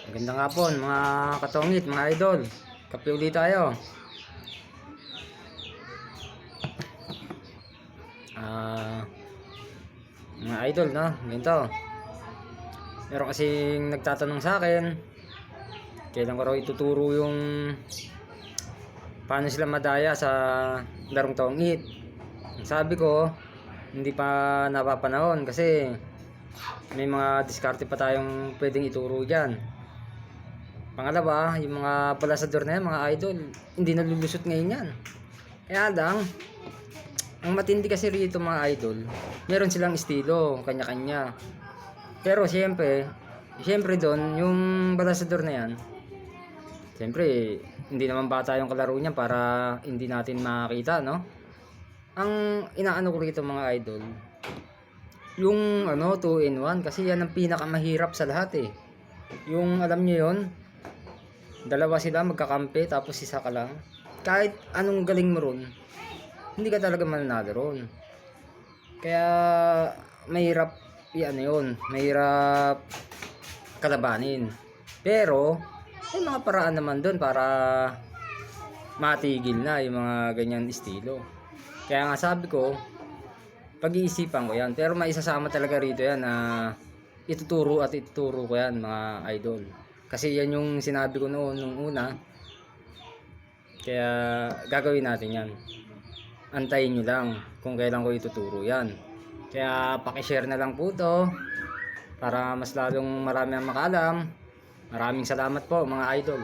Magandang hapon mga katongit, mga idol. Kape ulit tayo. Ah, mga idol, no? Ganito. Meron kasing nagtatanong sa akin, kailan ko raw ituturo yung paano sila madaya sa larong tongit. Sabi ko, hindi pa napapanahon kasi may mga diskarte pa tayong pwedeng ituro diyan. Pangalawa, yung mga palasador na yan, mga idol, hindi nalulusot ngayon yan. Kaya lang, ang matindi kasi rito mga idol, meron silang estilo, kanya-kanya. Pero siyempre doon, yung palasador na yan, siyempre, hindi naman bata yung kalaro niya para hindi natin makita, no? Ang inaano ko rito mga idol, yung 2 in 1, kasi yan ang pinakamahirap sa lahat eh. Yung alam niyo yon, dalawa sila magkakampi tapos isa ka lang. Kahit anong galing mo ron, hindi ka talaga mananalo ron. Kaya mahirap mahirap kalabanin. Pero may mga paraan naman doon para matigil na yung mga ganyan estilo. Kaya nga sabi ko, pag-iisipan ko yan. Pero may isasama talaga rito yan na ituturo ko yan mga idol. Kasi yan yung sinabi ko noon nung una. Kaya gagawin natin yan. Antayin nyo lang kung kailan ko ituturo yan. Kaya pakishare na lang po to para mas lalong marami ang makaalam. Maraming salamat po mga idol.